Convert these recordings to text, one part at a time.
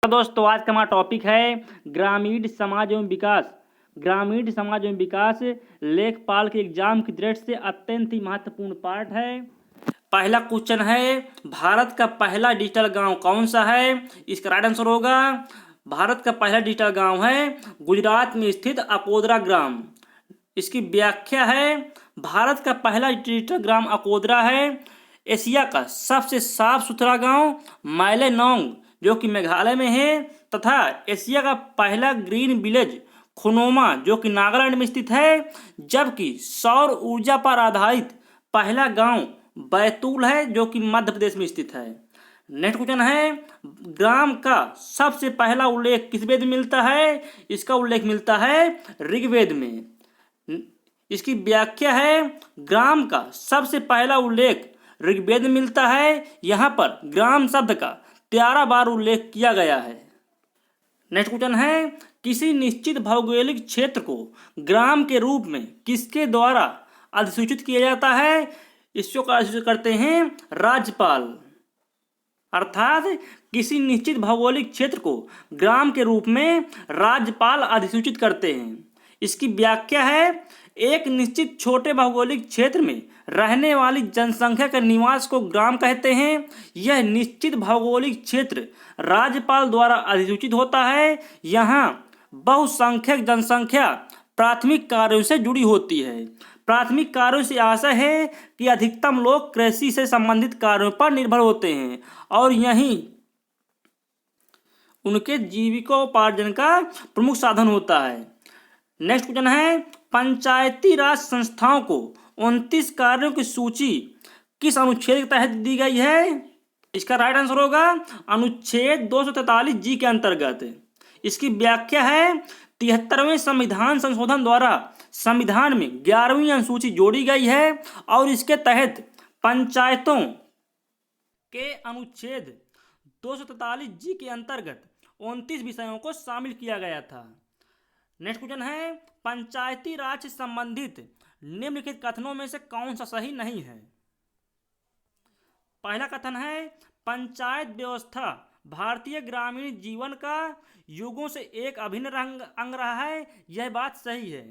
तो दोस्तों आज का हमारा टॉपिक है ग्रामीण समाज एवं विकास। ग्रामीण समाज एवं विकास लेखपाल के एग्जाम की दृष्टि से अत्यंत ही महत्वपूर्ण पार्ट है। पहला क्वेश्चन है, भारत का पहला डिजिटल गांव कौन सा है? इसका राइट आंसर होगा भारत का पहला डिजिटल गांव है गुजरात में स्थित अकोदरा ग्राम। इसकी व्याख्या है, भारत का पहला डिजिटल ग्राम अकोदरा है। एशिया का सबसे साफ सुथरा गांव मैलेनोंग जो कि मेघालय में है, तथा एशिया का पहला ग्रीन विलेज खुनोमा जो कि नागालैंड में स्थित है, जबकि सौर ऊर्जा पर आधारित पहला गांव बैतूल है जो कि मध्य प्रदेश में स्थित है। नेक्स्ट क्वेश्चन है, ग्राम का सबसे पहला उल्लेख किस वेद में मिलता है? इसका उल्लेख मिलता है ऋग्वेद में। इसकी व्याख्या है, ग्राम का सबसे पहला उल्लेख ऋग्वेद में मिलता है। यहाँ पर ग्राम शब्द का 13 बार उल्लेख किया गया है। नेक्स्ट क्वेश्चन है, किसी निश्चित भौगोलिक क्षेत्र को ग्राम के रूप में किसके द्वारा अधिसूचित किया जाता है? इसको अधिसूचित करते हैं राज्यपाल। अर्थात किसी निश्चित भौगोलिक क्षेत्र को ग्राम के रूप में राज्यपाल अधिसूचित करते हैं। इसकी व्याख्या है, एक निश्चित छोटे भौगोलिक क्षेत्र में रहने वाली जनसंख्या के निवास को ग्राम कहते हैं। यह निश्चित भौगोलिक क्षेत्र राज्यपाल द्वारा अधिसूचित होता है। यहाँ बहुसंख्यक जनसंख्या प्राथमिक कार्यों से जुड़ी होती है। प्राथमिक कार्यों से आशय है कि अधिकतम लोग कृषि से संबंधित कार्यों पर निर्भर होते हैं और यही उनके जीविकोपार्जन का प्रमुख साधन होता है। नेक्स्ट क्वेश्चन है, पंचायती राज संस्थाओं को 29 कार्यों की सूची किस अनुच्छेद के तहत दी गई है? इसका राइट आंसर होगा अनुच्छेद 243 जी के अंतर्गत। इसकी व्याख्या है, 73वें संविधान संशोधन द्वारा संविधान में 11वीं अनुसूची जोड़ी गई है और इसके तहत पंचायतों के अनुच्छेद 243 जी के अंतर्गत 29 विषयों को शामिल किया गया था। नेक्स्ट क्वेश्चन है, पंचायती राज से संबंधित निम्नलिखित कथनों में से कौन सा सही नहीं है? पहला कथन है, पंचायत व्यवस्था भारतीय ग्रामीण जीवन का युगों से एक अभिन्न अंग रहा है। यह बात सही है।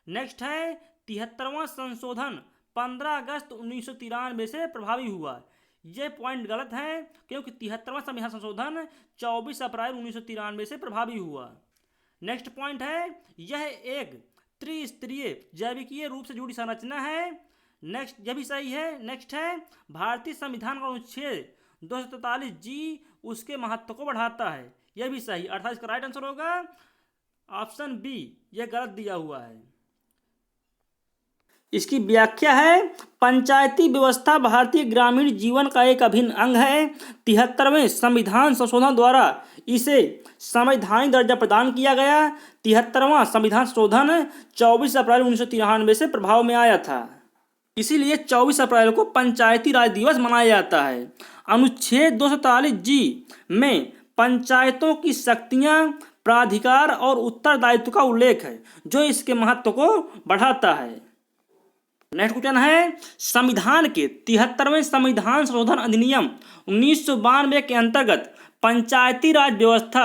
नेक्स्ट है, 73वां संशोधन 15 अगस्त 1993 से प्रभावी हुआ। यह पॉइंट गलत है क्योंकि 73वां संविधान संशोधन 24 अप्रैल 1993 से प्रभावी हुआ। नेक्स्ट पॉइंट है, यह एक त्रिस्तरीय जैविकीय रूप से जुड़ी संरचना है। नेक्स्ट, यह भी सही है। नेक्स्ट है, भारतीय संविधान का अनुच्छेद 243 जी उसके महत्व को बढ़ाता है। यह भी सही। अर्थात इसका राइट आंसर होगा ऑप्शन बी, यह गलत दिया हुआ है। इसकी व्याख्या है, पंचायती व्यवस्था भारतीय ग्रामीण जीवन का एक अभिन्न अंग है। 73वें संविधान संशोधन द्वारा इसे संवैधानिक दर्जा प्रदान किया गया। 73वां संविधान संशोधन 24 अप्रैल 1993 से प्रभाव में आया था। इसीलिए 24 अप्रैल को पंचायती राज दिवस मनाया जाता है। अनुच्छेद 243 जी में पंचायतों की शक्तियां, प्राधिकार और उत्तरदायित्व का उल्लेख है जो इसके महत्व को बढ़ाता है। नेक्स्ट क्वेश्चन है, संविधान के 73वें संविधान संशोधन अधिनियम 1992 के अंतर्गत पंचायती राज व्यवस्था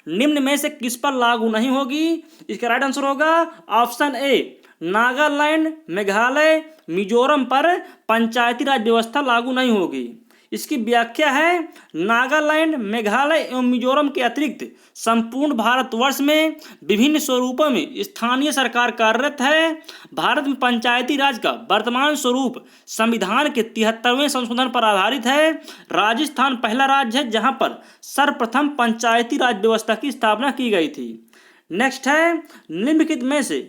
निम्न में से किस पर लागू नहीं होगी? इसका राइट आंसर होगा ऑप्शन ए, नागालैंड, मेघालय, मिजोरम पर पंचायती राज व्यवस्था लागू नहीं होगी। इसकी व्याख्या है, नागालैंड, मेघालय एवं मिजोरम के अतिरिक्त संपूर्ण भारतवर्ष में विभिन्न स्वरूपों में स्थानीय सरकार कार्यरत है। भारत में पंचायती राज का वर्तमान स्वरूप संविधान के 73वें संशोधन पर आधारित है। राजस्थान पहला राज्य है जहां पर सर्वप्रथम पंचायती राज व्यवस्था की स्थापना की गई थी। नेक्स्ट है, निम्नलिखित में से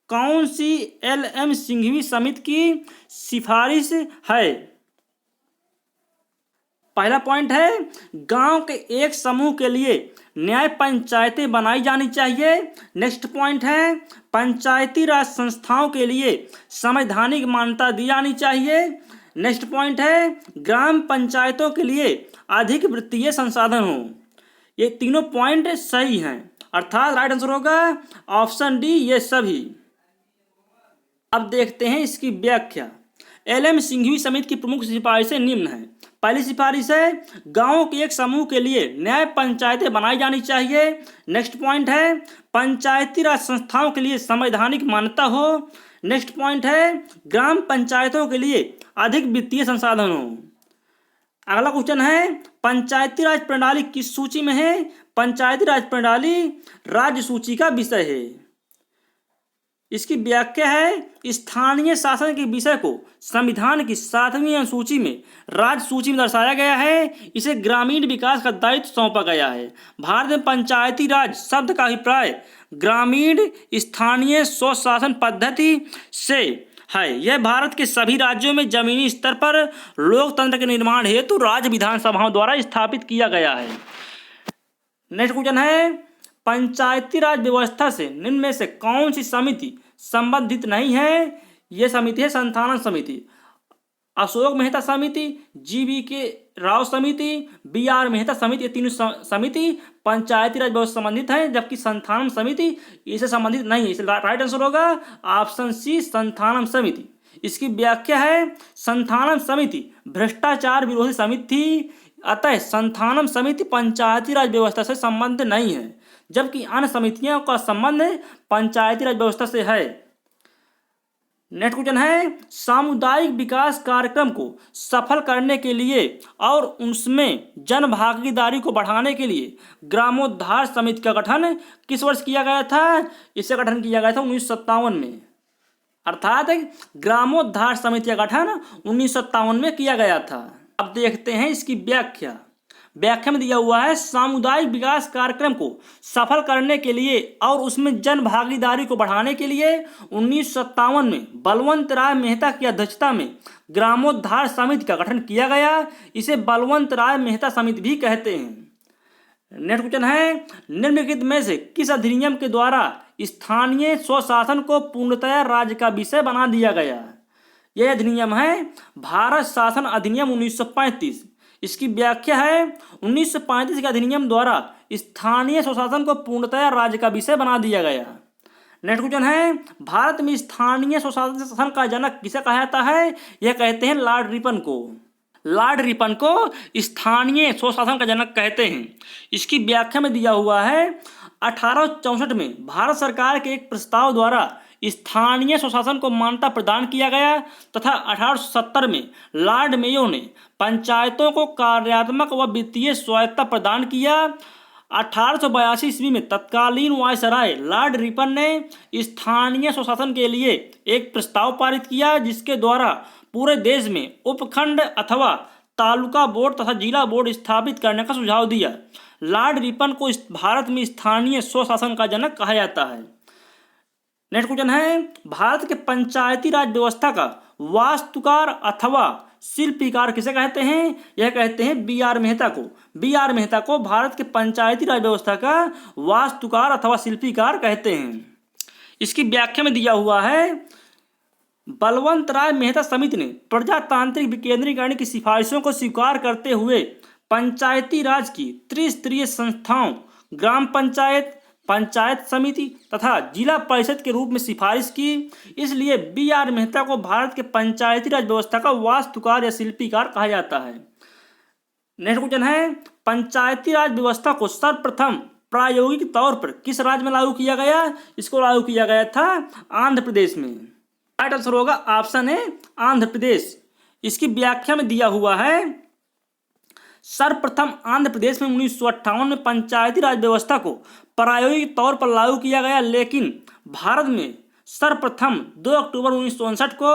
कौन सी एल.एम. सिंघवी समिति की सिफारिश है? पहला पॉइंट है, गांव के एक समूह के लिए न्याय पंचायतें बनाई जानी चाहिए। नेक्स्ट पॉइंट है, पंचायती राज संस्थाओं के लिए संवैधानिक मान्यता दी जानी चाहिए। नेक्स्ट पॉइंट है, ग्राम पंचायतों के लिए अधिक वित्तीय संसाधन हो। ये तीनों पॉइंट सही हैं। अर्थात राइट आंसर होगा ऑप्शन डी, ये सभी। अब देखते हैं इसकी व्याख्या। एल.एम. सिंघवी समिति की प्रमुख सिफारिशें निम्न हैं। पहली सिफारिश है गांवों के एक समूह के लिए न्याय पंचायतें बनाई जानी चाहिए। नेक्स्ट पॉइंट है पंचायती राज संस्थाओं के लिए संवैधानिक मान्यता हो। नेक्स्ट पॉइंट है ग्राम पंचायतों के लिए अधिक वित्तीय संसाधन हो। अगला क्वेश्चन है पंचायती राज प्रणाली किस सूची में है? पंचायती राज प्रणाली राज्य सूची का विषय है। इसकी व्याख्या है स्थानीय शासन के विषय को संविधान की 7वीं अनुसूची में राज्य सूची में दर्शाया गया है। इसे ग्रामीण विकास का दायित्व सौंपा गया है। भारत में पंचायती राज शब्द का अभिप्राय ग्रामीण स्थानीय स्वशासन पद्धति से है। यह भारत के सभी राज्यों में जमीनी स्तर पर लोकतंत्र के निर्माण हेतु राज्य विधानसभाओं द्वारा स्थापित किया गया है। नेक्स्ट क्वेश्चन है पंचायती राज व्यवस्था से निम्न में से कौन सी समिति संबंधित नहीं है? यह समिति है संथालन समिति, अशोक मेहता समिति, जी.वी.के. राव समिति, बी.आर. मेहता समिति। ये तीनों समिति पंचायती राज व्यवस्था संबंधित है, जबकि संथानम समिति इससे संबंधित नहीं है। इसलिए राइट आंसर होगा ऑप्शन सी संथानम समिति। इसकी व्याख्या है संथानम समिति भ्रष्टाचार विरोधी समिति थी, अतः संथानम समिति पंचायती राज व्यवस्था से संबंध नहीं है, जबकि अन्य समितियों का संबंध पंचायती राज व्यवस्था से है। नेक्स्ट क्वेश्चन है सामुदायिक विकास कार्यक्रम को सफल करने के लिए और उसमें जन भागीदारी को बढ़ाने के लिए ग्रामोद्धार समिति का गठन किस वर्ष किया गया था? इसे गठन किया गया था 1957 में, अर्थात ग्रामोद्धार समिति का गठन 1957 में किया गया था। अब देखते हैं इसकी व्याख्या। व्याख्या में दिया हुआ है सामुदायिक विकास कार्यक्रम को सफल करने के लिए और उसमें जन भागीदारी को बढ़ाने के लिए 1957 में बलवंत राय मेहता की अध्यक्षता में ग्रामोद्धार समिति का गठन किया गया। इसे बलवंत राय मेहता समिति भी कहते हैं। नेक्स्ट क्वेश्चन है निम्नलिखित में से किस अधिनियम के द्वारा स्थानीय स्वशासन को पूर्णतया राज्य का विषय बना दिया गया? यह अधिनियम है भारत शासन अधिनियम 1935। इसकी व्याख्या है 1935 के अधिनियम द्वारा स्थानीय स्वशासन को पूर्णतया राज्य का विषय बना दिया गया। नेक्स्ट क्वेश्चन है भारत में स्थानीय स्वशासन का जनक किसे कहा जाता है? यह कहते हैं लॉर्ड रिपन को। लॉर्ड रिपन को स्थानीय स्वशासन का जनक कहते हैं। इसकी व्याख्या में दिया हुआ है 1864 में भारत सरकार के एक प्रस्ताव द्वारा स्थानीय स्वशासन को मान्यता प्रदान किया गया तथा 1870 में लॉर्ड मेयो ने पंचायतों को कार्यात्मक व वित्तीय स्वायत्तता प्रदान किया। 1882 ईस्वी में तत्कालीन वायसराय लॉर्ड रिपन ने स्थानीय स्वशासन के लिए एक प्रस्ताव पारित किया, जिसके द्वारा पूरे देश में उपखंड अथवा तालुका बोर्ड तथा जिला बोर्ड स्थापित करने का सुझाव दिया। लॉर्ड रिपन को भारत में स्थानीय स्वशासन का जनक कहा जाता है। नेक्स्ट क्वेश्चन है भारत के पंचायती राज व्यवस्था का वास्तुकार अथवा शिल्पीकार किसे कहते हैं? यह कहते हैं बी.आर. मेहता को। बी.आर. मेहता को भारत के पंचायती राज व्यवस्था का वास्तुकार अथवा शिल्पीकार कहते हैं। इसकी व्याख्या में दिया हुआ है बलवंत राय मेहता समिति ने प्रजातांत्रिक विकेंद्रीकरण की सिफारिशों को स्वीकार करते हुए पंचायती राज की त्रिस्तरीय संस्थाओं ग्राम पंचायत, पंचायत समिति तथा जिला परिषद के रूप में सिफारिश की। इसलिए बी.आर. मेहता को भारत के पंचायती राज व्यवस्था का वास्तुकार या शिल्पीकार कहा जाता है। नेक्स्ट क्वेश्चन है पंचायती राज व्यवस्था को सर्वप्रथम प्रायोगिक तौर पर किस राज्य में लागू किया गया? इसको लागू किया गया था आंध्र प्रदेश में। राइट आंसर होगा ऑप्शन ए आंध्र प्रदेश। इसकी व्याख्या में दिया हुआ है सर्वप्रथम आंध्र प्रदेश में 1958 में पंचायती राज व्यवस्था को प्रायोगिक तौर पर लागू किया गया, लेकिन भारत में सर्वप्रथम 2 अक्टूबर 1959 को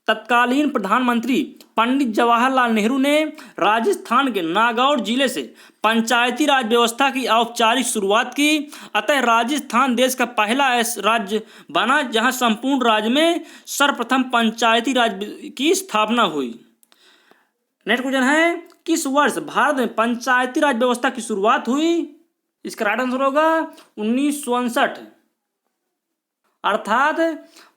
तत्कालीन प्रधानमंत्री पंडित जवाहरलाल नेहरू ने राजस्थान के नागौर जिले से पंचायती राज व्यवस्था की औपचारिक शुरुआत की। अतः राजस्थान देश का पहला ऐसा राज्य बना जहां संपूर्ण राज्य में सर्वप्रथम पंचायती राज की स्थापना हुई। नेक्स्ट क्वेश्चन है किस वर्ष भारत में पंचायती राज व्यवस्था की शुरुआत हुई? इसका राइट आंसर होगा 1959। अर्थात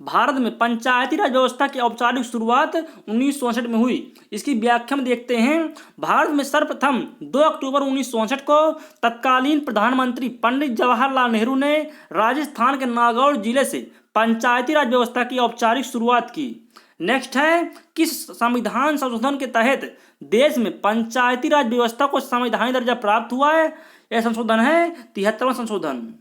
भारत में पंचायती राज व्यवस्था की औपचारिक शुरुआत 1959 में हुई। इसकी व्याख्या में देखते हैं भारत में सर्वप्रथम 2 अक्टूबर 1959 को तत्कालीन प्रधानमंत्री पंडित जवाहरलाल नेहरू ने राजस्थान के नागौर जिले से पंचायती राज व्यवस्था की औपचारिक शुरुआत की। नेक्स्ट है, किस संविधान संशोधन के तहत देश में पंचायती राज व्यवस्था को संवैधानिक दर्जा प्राप्त हुआ है? यह संशोधन है 73वां संशोधन।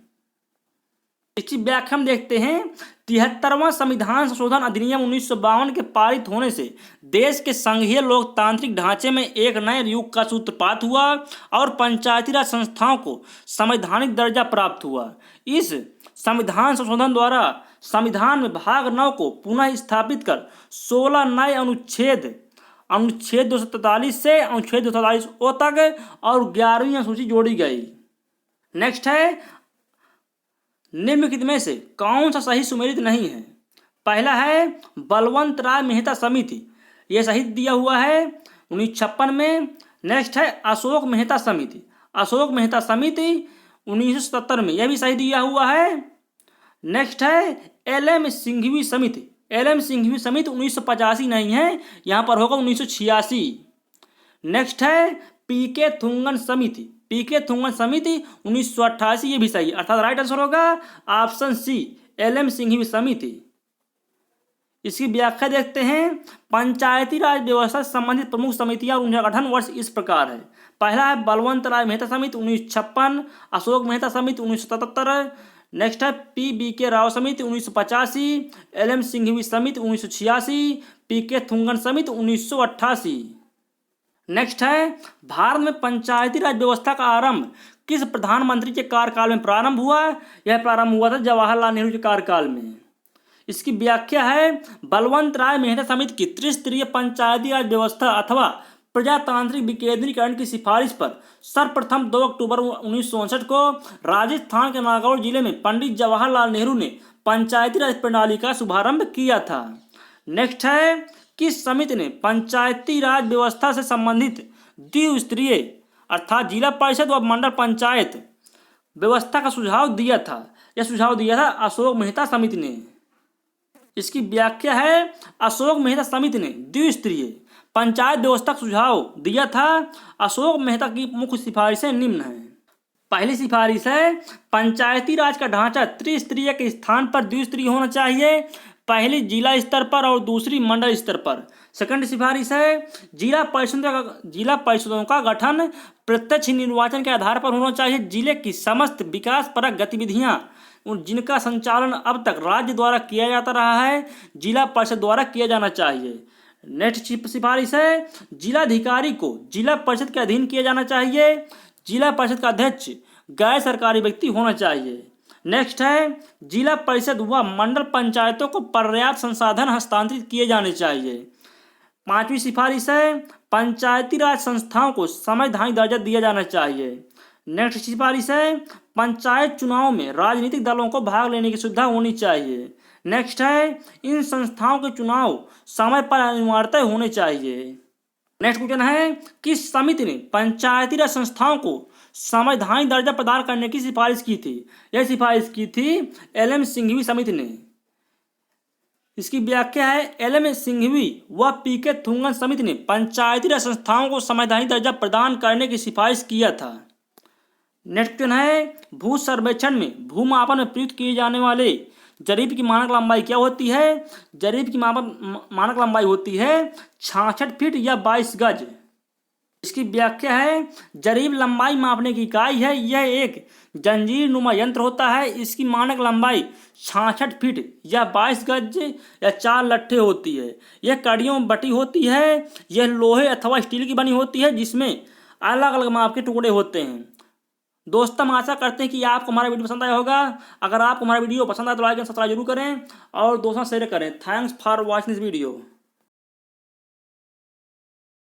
इसकी व्याख्या हम देखते हैं। 73वां संविधान संशोधन अधिनियम 1952 के पारित होने से देश के संघीय लोकतांत्रिक ढांचे में एक नए युग का सूत्रपात हुआ और पंचायती राज संस्थाओं को संवैधानिक दर्जा प्राप्त हुआ। इस संविधान संशोधन द्वारा संविधान में भाग 9 को पुनः स्थापित कर 16 नए अनुच्छेद 243 से अनुच्छेद 243 ओ तक और 11वीं अनुसूची जोड़ी गई। नेक्स्ट है, निम्नलिखित में से कौन सा सही सुमेलित नहीं है? पहला है बलवंत राय मेहता समिति, यह सही दिया हुआ है 1956 में। नेक्स्ट है अशोक मेहता समिति, 1977 में, यह भी सही दिया हुआ है। नेक्स्ट है एल.एम. सिंघवी समिति, 1985 नहीं है, यहाँ पर होगा 1986। नेक्स्ट है पी.के. थुंगन समिति, 1988, ये भी सही, अर्थात राइट आंसर होगा ऑप्शन सी, एल.एम. सिंघवी समिति। इसकी व्याख्या देखते हैं। पंचायती राज व्यवस्था से संबंधित प्रमुख समितियां और उनका गठन वर्ष इस प्रकार है। पहला है बलवंत राय मेहता समिति 1956, अशोक मेहता समिति 1977। नेक्स्ट है पी.बी.के. राव समिति 1985, एल.एम. सिंघवी समिति 1986, पी.के. थुंगन समिति 1988। नेक्स्ट है भारत में पंचायती राज व्यवस्था का आरंभ किस प्रधानमंत्री के कार्यकाल में प्रारंभ हुआ? यह प्रारंभ हुआ था जवाहरलाल नेहरू के कार्यकाल में। इसकी व्याख्या है बलवंत राय मेहता समिति की त्रिस्तरीय पंचायती राज व्यवस्था अथवा प्रजातांत्रिक विकेंद्रीकरण की सिफारिश पर सर्वप्रथम 2 अक्टूबर 1959 को राजस्थान के नागौर जिले में पंडित जवाहरलाल नेहरू ने पंचायती राज प्रणाली का शुभारंभ किया था। नेक्स्ट है किस समिति ने पंचायती राज व्यवस्था से संबंधित द्विस्तरीय अर्थात जिला परिषद व मंडल पंचायत व्यवस्था का सुझाव दिया था? यह सुझाव दिया था अशोक मेहता समिति ने। इसकी व्याख्या है अशोक मेहता समिति ने द्विस्तरीय पंचायत व्यवस्था का सुझाव दिया था। अशोक मेहता की मुख्य सिफारिशें निम्न हैं। पहली सिफारिश है पंचायती राज का ढांचा त्रिस्तरीय के स्थान पर द्विस्तरीय होना चाहिए, पहली जिला स्तर पर और दूसरी मंडल स्तर पर। सेकंड सिफारिश है जिला परिषदों का गठन प्रत्यक्ष निर्वाचन के आधार पर होना चाहिए। जिले की समस्त विकास परक गतिविधियां जिनका संचालन अब तक राज्य द्वारा किया जाता रहा है, जिला परिषद द्वारा किया जाना चाहिए। नेक्स्ट सिफारिश है जिलाधिकारी को जिला परिषद के अधीन किया जाना चाहिए। जिला परिषद का अध्यक्ष गैर सरकारी व्यक्ति होना चाहिए। नेक्स्ट है जिला परिषद व मंडल पंचायतों को पर्याप्त संसाधन हस्तांतरित किए जाने चाहिए। पांचवी सिफारिश है पंचायती राज संस्थाओं को संवैधानिक दर्जा दिया जाना चाहिए। नेक्स्ट सिफारिश है पंचायत चुनाव में राजनीतिक दलों को भाग लेने की सुविधा होनी चाहिए। नेक्स्ट है इन संस्थाओं के चुनाव समय पर अनिवार्यतः होने चाहिए। नेक्स्ट क्वेश्चन है किस समिति ने पंचायती राज संस्थाओं को संवैधानिक दर्जा प्रदान करने की सिफारिश की थी? यह सिफारिश की थी एल.एम. सिंघवी समिति ने। इसकी व्याख्या है एल.एम. सिंघवी व पी.के. थुंगन समिति ने पंचायती राज संस्थाओं को संवैधानिक दर्जा प्रदान करने की सिफारिश किया था। नेक्स्ट क्वेश्चन है भू सर्वेक्षण में भूमापन में प्रयुक्त किए जाने वाले जरीब की मानक लंबाई क्या होती है? जरीब की मानक लंबाई होती है 66 फीट या 22 गज। इसकी व्याख्या है जरीब लंबाई मापने की इकाई है। यह एक जंजीर नुमा यंत्र होता है। इसकी मानक लंबाई 66 फीट या 22 गज या 4 लट्ठे होती है। यह कड़ियों में बटी होती है। यह लोहे अथवा स्टील की बनी होती है जिसमें अलग अलग माप के टुकड़े होते हैं। दोस्तों हम आशा करते हैं कि आपको हमारा वीडियो पसंद आया होगा। अगर आपको हमारा वीडियो पसंद आया तो लाइक एंड सब्सक्राइब जरूर करें और दोस्तों शेयर करें। Thanks for watching this video.